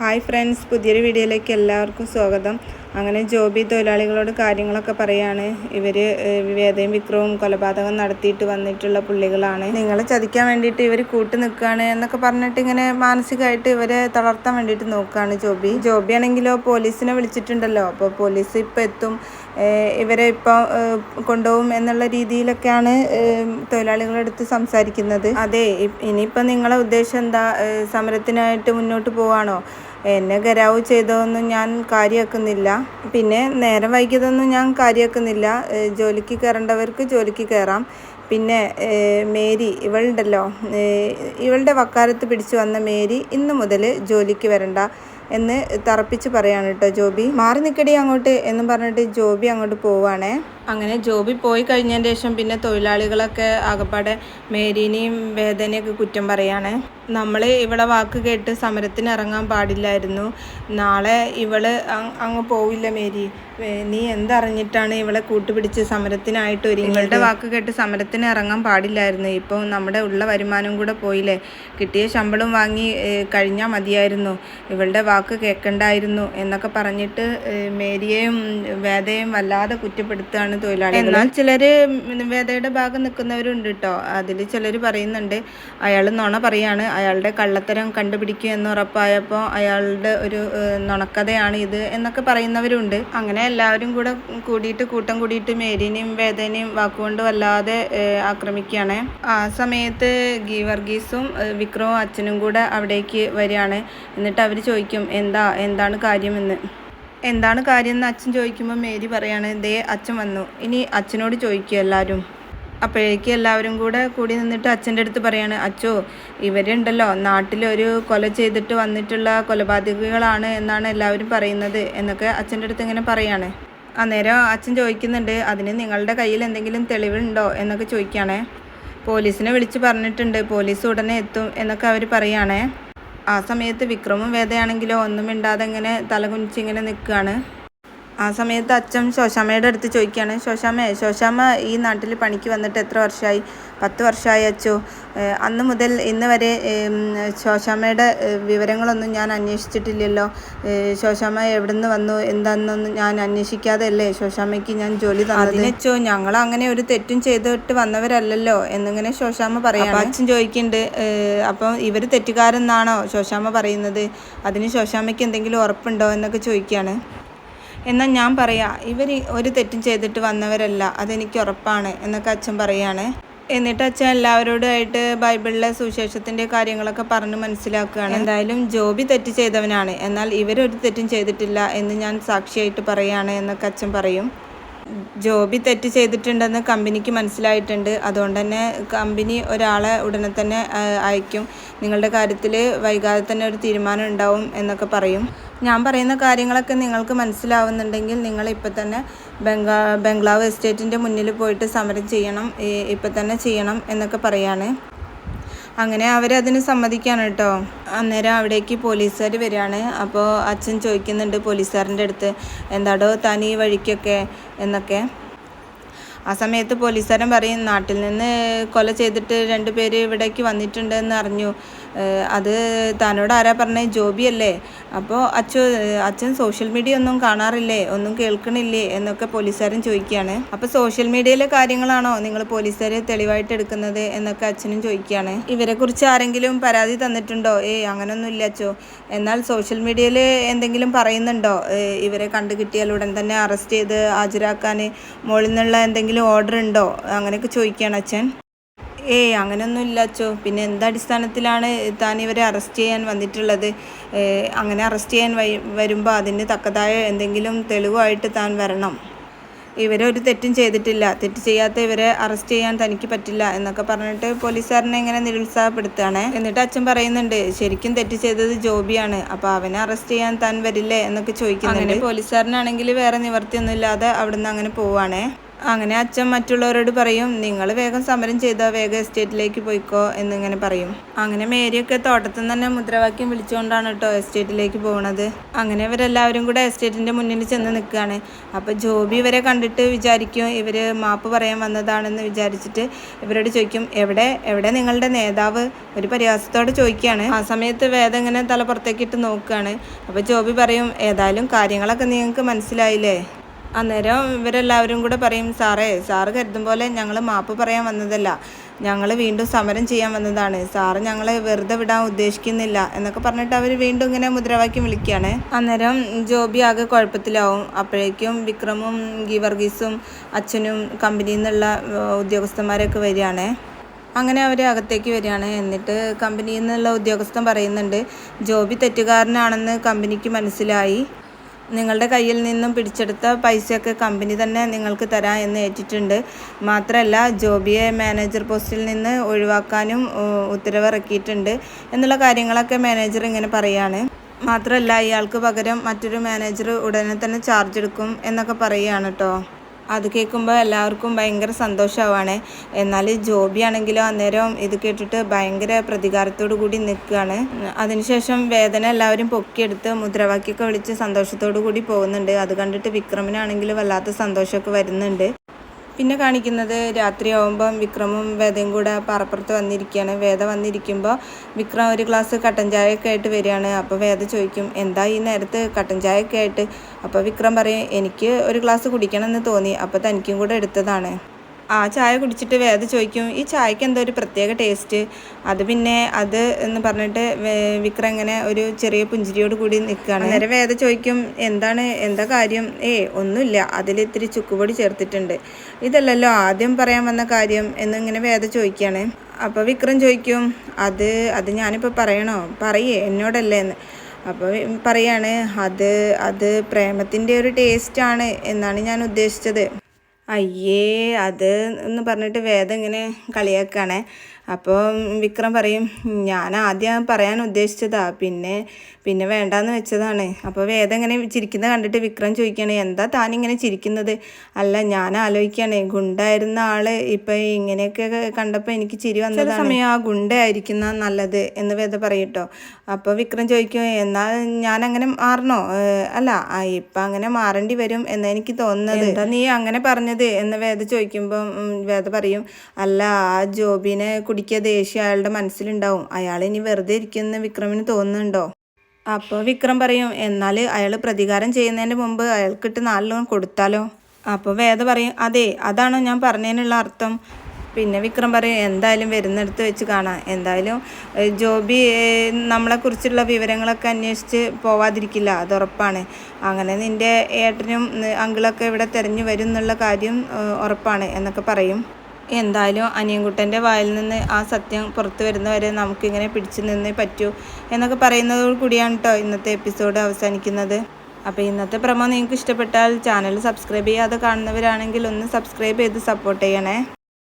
Hi friends, പുതിയൊരു വീഡിയോയിലേക്ക് എല്ലാവർക്കും സ്വാഗതം. അങ്ങനെ ജോബി തൊഴിലാളികളോട് കാര്യങ്ങളൊക്കെ പറയാണ്. ഇവർ വേദയും വിക്രവും കൊലപാതകം നടത്തിയിട്ട് വന്നിട്ടുള്ള പുള്ളികളാണ്. നിങ്ങളെ ചതിക്കാൻ വേണ്ടിയിട്ട് ഇവർ കൂട്ട് നിൽക്കുകയാണ് എന്നൊക്കെ പറഞ്ഞിട്ട് ഇങ്ങനെ മാനസികമായിട്ട് ഇവരെ തളർത്താൻ വേണ്ടിയിട്ട് നോക്കുകയാണ് ജോബി ആണെങ്കിലോ പോലീസിനെ വിളിച്ചിട്ടുണ്ടല്ലോ. അപ്പോൾ പോലീസ് ഇപ്പോൾ എത്തും, ഇവരെ ഇപ്പോൾ കൊണ്ടുപോകും എന്നുള്ള രീതിയിലൊക്കെയാണ് തൊഴിലാളികളുടെ അടുത്ത് സംസാരിക്കുന്നത്. അതെ, ഇനിയിപ്പോൾ നിങ്ങളെ ഉദ്ദേശം എന്താ? സമരത്തിനായിട്ട് മുന്നോട്ട് പോവാണോ? എന്നെ ഗരാവ് ചെയ്തതൊന്നും ഞാൻ കാര്യമാക്കുന്നില്ല, പിന്നെ നേരം വൈകിയതൊന്നും ഞാൻ കാര്യമാക്കുന്നില്ല. ജോലിക്ക് കയറേണ്ടവർക്ക് ജോലിക്ക് കയറാം. പിന്നെ മേരി ഇവളുണ്ടല്ലോ, ഇവളുടെ വക്കാലത്ത് പിടിച്ചു വന്ന മേരി ഇന്ന് മുതൽ ജോലിക്ക് വരണ്ട എന്ന് തറപ്പിച്ച് പറയാണ് കേട്ടോ ജോബി. മാറി നിൽക്കടി അങ്ങോട്ട് എന്നും പറഞ്ഞിട്ട് ജോബി അങ്ങോട്ട് പോവാണേ. അങ്ങനെ ജോബി പോയി കഴിഞ്ഞതിന് ശേഷം പിന്നെ തൊഴിലാളികളൊക്കെ ആകപ്പാടെ മേരീനെയും വേദനയൊക്കെ കുറ്റം പറയാണ്. നമ്മൾ ഇവളെ വാക്ക് കേട്ട് സമരത്തിന് ഇറങ്ങാൻ പാടില്ലായിരുന്നു. നാളെ ഇവള് അങ്ങ് പോവില്ല മേരി. നീ എന്തറിഞ്ഞിട്ടാണ് ഇവളെ കൂട്ടുപിടിച്ച് സമരത്തിനായിട്ട് ഒരുങ്ങി? ഇവളുടെ വാക്ക് കേട്ട് സമരത്തിന് ഇറങ്ങാൻ പാടില്ലായിരുന്നു. ഇപ്പോൾ നമ്മുടെ ഉള്ള വരുമാനം കൂടെ പോയില്ലേ. കിട്ടിയ ശമ്പളം വാങ്ങി കഴിഞ്ഞാൽ മതിയായിരുന്നു, ഇവളുടെ വാക്ക് കേൾക്കണ്ടായിരുന്നു എന്നൊക്കെ പറഞ്ഞിട്ട് മേരിയെയും വേദയും വല്ലാതെ കുറ്റപ്പെടുത്തുകയാണ് തൊഴിലാളികൾ. എന്നാൽ ചിലർ വേദയുടെ ഭാഗം നിൽക്കുന്നവരുണ്ട് കേട്ടോ. അതിൽ ചിലർ പറയുന്നുണ്ട് അയാൾ നുണ പറയാണ്, അയാളുടെ കള്ളത്തരം കണ്ടുപിടിക്കുക എന്നുറപ്പായപ്പോൾ അയാളുടെ ഒരു നുണക്കഥയാണ് ഇത് എന്നൊക്കെ പറയുന്നവരുണ്ട്. അങ്ങനെ എല്ലാവരും കൂട്ടം കൂടിയിട്ട് മേരിനെയും വേദനയും വാക്കുകൊണ്ട് വല്ലാതെ ആക്രമിക്കുകയാണ്. ആ സമയത്ത് വർഗീസും വിക്രവും അച്ഛനും കൂടെ അവിടേക്ക് വരികയാണ്. എന്നിട്ട് അവർ ചോദിക്കും എന്താണ് കാര്യമെന്ന്. എന്താണ് കാര്യം എന്ന് അച്ഛൻ ചോദിക്കുമ്പോൾ മേരി പറയാണ്, ദേ അച്ഛൻ വന്നു, ഇനി അച്ഛനോട് ചോദിക്കുക എല്ലാവരും. അപ്പോഴേക്ക് എല്ലാവരും കൂടി നിന്നിട്ട് അച്ഛൻ്റെ അടുത്ത് പറയാണ്, അച്ഛോ ഇവരുണ്ടല്ലോ നാട്ടിലൊരു കൊല ചെയ്തിട്ട് വന്നിട്ടുള്ള കൊലപാതകികളാണ് എന്നാണ് എല്ലാവരും പറയുന്നത് എന്നൊക്കെ അച്ഛൻ്റെ അടുത്ത് ഇങ്ങനെ പറയാണ്. അന്നേരം അച്ഛൻ ചോദിക്കുന്നുണ്ട്, അതിന് നിങ്ങളുടെ കയ്യിൽ എന്തെങ്കിലും തെളിവുണ്ടോ എന്നൊക്കെ ചോദിക്കുകയാണേ. പോലീസിനെ വിളിച്ച് പറഞ്ഞിട്ടുണ്ട്, പോലീസ് ഉടനെ എത്തും എന്നൊക്കെ അവർ പറയുകയാണേ. ആ സമയത്ത് വിക്രമും വേദയാണെങ്കിലോ ഒന്നും മിണ്ടാതെ ഇങ്ങനെ തലകുനിച്ചിങ്ങനെ നിൽക്കുകയാണ്. ആ സമയത്ത് അച്ഛൻ ശോശാമ്മയുടെ അടുത്ത് ചോദിക്കുകയാണ്, ശോശാമ്മ ഈ നാട്ടിൽ പണിക്ക് വന്നിട്ട് എത്ര വർഷമായി? 10 വർഷമായി അച്ചോ. അന്ന് മുതൽ ഇന്ന് വരെ ശോശാമ്മയുടെ വിവരങ്ങളൊന്നും ഞാൻ അന്വേഷിച്ചിട്ടില്ലല്ലോ. ശോശാമ്മ എവിടെ നിന്ന് വന്നു എന്താണെന്നൊന്നും ഞാൻ അന്വേഷിക്കാതെ അല്ലേ ശോശാമ്മയ്ക്ക് ഞാൻ ജോലി തന്നത്? അതിനച്ചോ ഞങ്ങൾ അങ്ങനെ ഒരു തെറ്റും ചെയ്തിട്ട് വന്നവരല്ലല്ലോ എന്നിങ്ങനെ ശോശാമ്മ പറയാം. അച്ഛൻ ചോദിക്കുന്നുണ്ട്, അപ്പം ഇവർ തെറ്റുകാരെന്നാണോ ശോശാമ്മ പറയുന്നത്? അതിന് ശോശാമ്മയ്ക്ക് എന്തെങ്കിലും ഉറപ്പുണ്ടോ എന്നൊക്കെ ചോദിക്കുകയാണ്. എന്നാൽ ഞാൻ പറയാം, ഇവർ ഒരു തെറ്റും ചെയ്തിട്ട് വന്നവരല്ല, അതെനിക്ക് ഉറപ്പാണ് എന്നൊക്കെ അച്ഛൻ പറയാണ്. എന്നിട്ട് അച്ഛൻ എല്ലാവരോടുമായിട്ട് ബൈബിളിലെ സുവിശേഷത്തിൻ്റെ കാര്യങ്ങളൊക്കെ പറഞ്ഞ് മനസ്സിലാക്കുകയാണ്. എന്തായാലും ജോബി തെറ്റ് ചെയ്തവനാണ്, എന്നാൽ ഇവരൊരു തെറ്റും ചെയ്തിട്ടില്ല എന്ന് ഞാൻ സാക്ഷിയായിട്ട് പറയാണ് എന്നൊക്കെ അച്ഛൻ പറയും. ജോബി തെറ്റ് ചെയ്തിട്ടുണ്ടെന്ന് കമ്പനിക്ക് മനസ്സിലായിട്ടുണ്ട്, അതുകൊണ്ട് തന്നെ കമ്പനി ഒരാളെ ഉടനെ തന്നെ അയക്കും. നിങ്ങളുടെ കാര്യത്തിൽ വൈകാതെ തന്നെ ഒരു തീരുമാനം ഉണ്ടാവും എന്നൊക്കെ പറയും. ഞാൻ പറയുന്ന കാര്യങ്ങളൊക്കെ നിങ്ങൾക്ക് മനസ്സിലാവുന്നുണ്ടെങ്കിൽ നിങ്ങൾ ഇപ്പം തന്നെ ബംഗ്ലാവ് എസ്റ്റേറ്റിൻ്റെ മുന്നിൽ പോയിട്ട് സമരം ചെയ്യണം, ഇപ്പം തന്നെ ചെയ്യണം എന്നൊക്കെ പറയാണ്. അങ്ങനെ അവരതിന് സമ്മതിക്കാണ് കേട്ടോ. അന്നേരം അവിടേക്ക് പോലീസുകാർ വരികയാണ്. അപ്പോൾ അച്ഛൻ ചോദിക്കുന്നുണ്ട് പോലീസുകാരൻ്റെ അടുത്ത്, എന്താടോ താൻ ഈ വഴിക്കൊക്കെ എന്നൊക്കെ. ആ സമയത്ത് പോലീസുകാരൻ പറയും, നാട്ടിൽ നിന്ന് കൊല ചെയ്തിട്ട് 2 പേര് ഇവിടേക്ക് വന്നിട്ടുണ്ടെന്ന് അറിഞ്ഞു. അത് താനോട് ആരാ പറഞ്ഞേ? ജോബി അല്ലേ? അപ്പോൾ അച്ഛൻ സോഷ്യൽ മീഡിയ ഒന്നും കാണാറില്ലേ, ഒന്നും കേൾക്കണില്ലേ എന്നൊക്കെ പോലീസുകാരൻ ചോദിക്കുകയാണ്. അപ്പോൾ സോഷ്യൽ മീഡിയയിലെ കാര്യങ്ങളാണോ നിങ്ങൾ പോലീസുകാർ തെളിവായിട്ട് എടുക്കുന്നത് എന്നൊക്കെ അച്ഛനും ചോദിക്കുകയാണ്. ഇവരെക്കുറിച്ച് ആരെങ്കിലും പരാതി തന്നിട്ടുണ്ടോ? അങ്ങനൊന്നും ഇല്ല അച്ഛോ. എന്നാൽ സോഷ്യൽ മീഡിയയിൽ എന്തെങ്കിലും പറയുന്നുണ്ടോ? ഇവരെ കണ്ടു കിട്ടിയാൽ ഉടൻ തന്നെ അറസ്റ്റ് ചെയ്ത് ഹാജരാക്കാൻ മുകളിൽ നിന്നുള്ള എന്തെങ്കിലും ഓർഡർ ഉണ്ടോ? അങ്ങനെയൊക്കെ ചോദിക്കുകയാണ് അച്ഛൻ. അങ്ങനെയൊന്നും ഇല്ല അച്ചോ. പിന്നെ എന്തടിസ്ഥാനത്തിലാണ് താൻ ഇവരെ അറസ്റ്റ് ചെയ്യാൻ വന്നിട്ടുള്ളത്? അങ്ങനെ അറസ്റ്റ് ചെയ്യാൻ വരുമ്പോൾ അതിന് തക്കതായ എന്തെങ്കിലും തെളിവായിട്ട് താൻ വരണം. ഇവരൊരു തെറ്റും ചെയ്തിട്ടില്ല, തെറ്റ് ചെയ്യാത്ത ഇവരെ അറസ്റ്റ് ചെയ്യാൻ തനിക്ക് പറ്റില്ല എന്നൊക്കെ പറഞ്ഞിട്ട് പോലീസുകാരനെ ഇങ്ങനെ നിരുത്സാഹപ്പെടുത്തുകയാണ്. എന്നിട്ട് അച്ഛൻ പറയുന്നുണ്ട്, ശരിക്കും തെറ്റ് ചെയ്തത് ജോബിയാണ്, അപ്പോൾ അവനെ അറസ്റ്റ് ചെയ്യാൻ താൻ വരില്ലേ എന്നൊക്കെ ചോദിക്കുന്നുണ്ട്. അങ്ങനെ പോലീസുകാരനാണെങ്കിൽ വേറെ നിവർത്തിയൊന്നും ഇല്ലാതെ അവിടുന്ന് അങ്ങനെ പോവാണേ. അങ്ങനെ അച്ഛൻ മറ്റുള്ളവരോട് പറയും, നിങ്ങൾ വേഗം സമരം ചെയ്തോ, വേഗം എസ്റ്റേറ്റിലേക്ക് പോയിക്കോ എന്നിങ്ങനെ പറയും. അങ്ങനെ മേരിയൊക്കെ തോട്ടത്തിൽ നിന്ന് തന്നെ മുദ്രാവാക്യം വിളിച്ചുകൊണ്ടാണ് കേട്ടോ എസ്റ്റേറ്റിലേക്ക് പോകുന്നത്. അങ്ങനെ ഇവരെല്ലാവരും കൂടെ എസ്റ്റേറ്റിൻ്റെ മുന്നിൽ ചെന്ന് നിൽക്കുകയാണ്. അപ്പോൾ ജോബി ഇവരെ കണ്ടിട്ട് വിചാരിക്കും ഇവർ മാപ്പ് പറയാൻ വന്നതാണെന്ന് വിചാരിച്ചിട്ട് ഇവരോട് ചോദിക്കും, എവിടെ നിങ്ങളുടെ നേതാവ്? ഒരു പരിഹാസത്തോടെ ചോദിക്കുകയാണ്. ആ സമയത്ത് വേദ ഇങ്ങനെ തല പുറത്തേക്കിട്ട് നോക്കുകയാണ്. അപ്പോൾ ജോബി പറയും, ഏതായാലും കാര്യങ്ങളൊക്കെ നിങ്ങൾക്ക് മനസ്സിലായില്ലേ? അന്നേരം ഇവരെല്ലാവരും കൂടെ പറയും, സാറ് കരുതും പോലെ ഞങ്ങൾ മാപ്പ് പറയാൻ വന്നതല്ല, ഞങ്ങൾ വീണ്ടും സമരം ചെയ്യാൻ വന്നതാണ്, സാറ് ഞങ്ങളെ വെറുതെ വിടാൻ ഉദ്ദേശിക്കുന്നില്ല എന്നൊക്കെ പറഞ്ഞിട്ട് അവർ വീണ്ടും ഇങ്ങനെ മുദ്രാവാക്യം വിളിക്കുകയാണ്. അന്നേരം ജോബി ആകെ കുഴപ്പത്തിലാവും. അപ്പോഴേക്കും വിക്രമും ഗീവർഗീസും അച്ഛനും കമ്പനിയിൽ നിന്നുള്ള ഉദ്യോഗസ്ഥന്മാരൊക്കെ വരികയാണ്. അങ്ങനെ അവർ അകത്തേക്ക് വരികയാണ്. എന്നിട്ട് കമ്പനിയിൽ നിന്നുള്ള ഉദ്യോഗസ്ഥൻ പറയുന്നുണ്ട്, ജോബി തെറ്റുകാരനാണെന്ന് കമ്പനിക്ക് മനസ്സിലായി, നിങ്ങളുടെ കയ്യിൽ നിന്നും പിടിച്ചെടുത്ത പൈസയൊക്കെ കമ്പനി തന്നെ നിങ്ങൾക്ക് തരാം എന്ന് ഏറ്റിട്ടുണ്ട്. മാത്രമല്ല ജോബിയെ മാനേജർ പോസ്റ്റിൽ നിന്ന് ഒഴിവാക്കാനും ഉത്തരവിറക്കിയിട്ടുണ്ട് എന്നുള്ള കാര്യങ്ങളൊക്കെ മാനേജർ ഇങ്ങനെ പറയുകയാണ്. മാത്രമല്ല ഇയാൾക്ക് പകരം മറ്റൊരു മാനേജർ ഉടനെ തന്നെ ചാർജ് എടുക്കും എന്നൊക്കെ പറയുകയാണ് കേട്ടോ. അത് കേൾക്കുമ്പോൾ എല്ലാവർക്കും ഭയങ്കര സന്തോഷമാവാണ്. എന്നാൽ ജോബി ആണെങ്കിലോ അന്നേരം ഇത് കേട്ടിട്ട് ഭയങ്കര പ്രതികാരത്തോടു കൂടി നിൽക്കുകയാണ്. അതിനുശേഷം വേദന എല്ലാവരും പൊക്കിയെടുത്ത് മുദ്രാവാക്യമൊക്കെ വിളിച്ച് സന്തോഷത്തോടു കൂടി പോകുന്നുണ്ട്. അത് കണ്ടിട്ട് വിക്രമിനാണെങ്കിൽ വല്ലാത്ത സന്തോഷമൊക്കെ വരുന്നുണ്ട്. പിന്നെ കാണിക്കുന്നത് രാത്രിയാവുമ്പം വിക്രമും വേദയും കൂടെ പാറപ്പുറത്ത് വന്നിരിക്കുകയാണ്. വേദ വന്നിരിക്കുമ്പോൾ വിക്രം ഒരു ഗ്ലാസ് കട്ടൻ ചായയൊക്കെ ആയിട്ട് വരികയാണ്. അപ്പോൾ വേദ ചോദിക്കും, എന്താ ഈ നേരത്ത് കട്ടൻ ചായയൊക്കെ ആയിട്ട്? അപ്പോൾ വിക്രം പറയും, എനിക്ക് ഒരു ഗ്ലാസ് കുടിക്കണമെന്ന് തോന്നി, അപ്പോൾ തനിക്കും കൂടെ എടുത്തതാണ്. ആ ചായ കുടിച്ചിട്ട് വേദ ചോദിക്കും, ഈ ചായക്ക് എന്തോ ഒരു പ്രത്യേക ടേസ്റ്റ്, അത് എന്ന് പറഞ്ഞിട്ട് വിക്രം ഇങ്ങനെ ഒരു ചെറിയ പുഞ്ചിരിയോട് കൂടി നിൽക്കുകയാണ്. നേരെ വേദ ചോദിക്കും, എന്താ കാര്യം? ഒന്നുമില്ല, അതിലിത്തിരി ചുക്കുപൊടി ചേർത്തിട്ടുണ്ട്, ഇതല്ലല്ലോ ആദ്യം പറയാൻ വന്ന കാര്യം എന്നിങ്ങനെ വേദ ചോദിക്കുകയാണ്. അപ്പോൾ വിക്രം ചോദിക്കും, അത് ഞാനിപ്പോൾ പറയണോ? പറയേ, എന്നോടല്ലേ എന്ന്. അപ്പോൾ പറയാണ്, അത് പ്രേമത്തിൻ്റെ ഒരു ടേസ്റ്റാണ് എന്നാണ് ഞാൻ ഉദ്ദേശിച്ചത്. അയ്യേ, അത് എന്ന് പറഞ്ഞിട്ട് വേദ ഇങ്ങനെ കളിയാക്കുകയാണ്. അപ്പോൾ വിക്രം പറയും, ഞാൻ ആദ്യം പറയാൻ ഉദ്ദേശിച്ചതാ, പിന്നെ വേണ്ടാന്ന് വെച്ചതാണ്. അപ്പോൾ വേദ ഇങ്ങനെ ചിരിക്കുന്ന കണ്ടിട്ട് വിക്രം ചോദിക്കുകയാണ്, എന്താ താനിങ്ങനെ ചിരിക്കുന്നത്? അല്ല, ഞാൻ ആലോചിക്കുകയാണ്, ഗുണ്ടായിരുന്ന ആള് ഇപ്പം ഇങ്ങനെയൊക്കെ കണ്ടപ്പോൾ എനിക്ക് ചിരി വന്നതാണ്. സമയം ആ ഗുണ്ടായിരിക്കുന്ന നല്ലത് എന്ന് വേദ പറയട്ടോ. അപ്പോൾ വിക്രം ചോദിക്കും, എന്നാൽ ഞാൻ അങ്ങനെ മാറണോ? അല്ല, ഇപ്പം അങ്ങനെ മാറേണ്ടി വരും എന്നാണ് എനിക്ക് തോന്നുന്നത്. എന്താ നീ അങ്ങനെ പറഞ്ഞത് എന്ന് വേദ ചോദിക്കുമ്പം വേദ പറയും, അല്ല, ആ ജോബിനെ കുടിക്കുക ദേഷ്യം അയാളുടെ മനസ്സിലുണ്ടാവും, അയാൾ ഇനി വെറുതെ ഇരിക്കുമെന്ന് വിക്രമിന് തോന്നുന്നുണ്ടോ? അപ്പോൾ വിക്രം പറയും, എന്നാൽ അയാൾ പ്രതികാരം ചെയ്യുന്നതിന് മുമ്പ് അയാൾക്കിട്ട് 4 കൊടുത്താലോ? അപ്പോൾ വേദ പറയും, അതെ, അതാണോ ഞാൻ പറഞ്ഞതിനുള്ള അർത്ഥം? പിന്നെ വിക്രം പറയും, എന്തായാലും വരുന്നിടത്ത് വെച്ച് കാണാം, എന്തായാലും ജോബി നമ്മളെക്കുറിച്ചുള്ള വിവരങ്ങളൊക്കെ അന്വേഷിച്ച് പോവാതിരിക്കില്ല, അത് ഉറപ്പാണ്. അങ്ങനെ നിൻ്റെ ഏട്ടനും അങ്കിളൊക്കെ ഇവിടെ തിരഞ്ഞു വരും എന്നുള്ള കാര്യം ഉറപ്പാണ് എന്നൊക്കെ പറയും. എന്തായാലും അനിയൻകുട്ടൻ്റെ വായിൽ നിന്ന് ആ സത്യം പുറത്തു വരുന്നവരെ നമുക്കിങ്ങനെ പിടിച്ചു നിന്നേ പറ്റൂ എന്നൊക്കെ പറയുന്നതോടു കൂടിയാണ് കേട്ടോ ഇന്നത്തെ എപ്പിസോഡ് അവസാനിക്കുന്നത്. അപ്പോൾ ഇന്നത്തെ പ്രമോ നിങ്ങൾക്ക് ഇഷ്ടപ്പെട്ടാൽ ചാനൽ സബ്സ്ക്രൈബ് ചെയ്യാതെ കാണുന്നവരാണെങ്കിൽ ഒന്ന് സബ്സ്ക്രൈബ് ചെയ്ത് സപ്പോർട്ട് ചെയ്യണേ.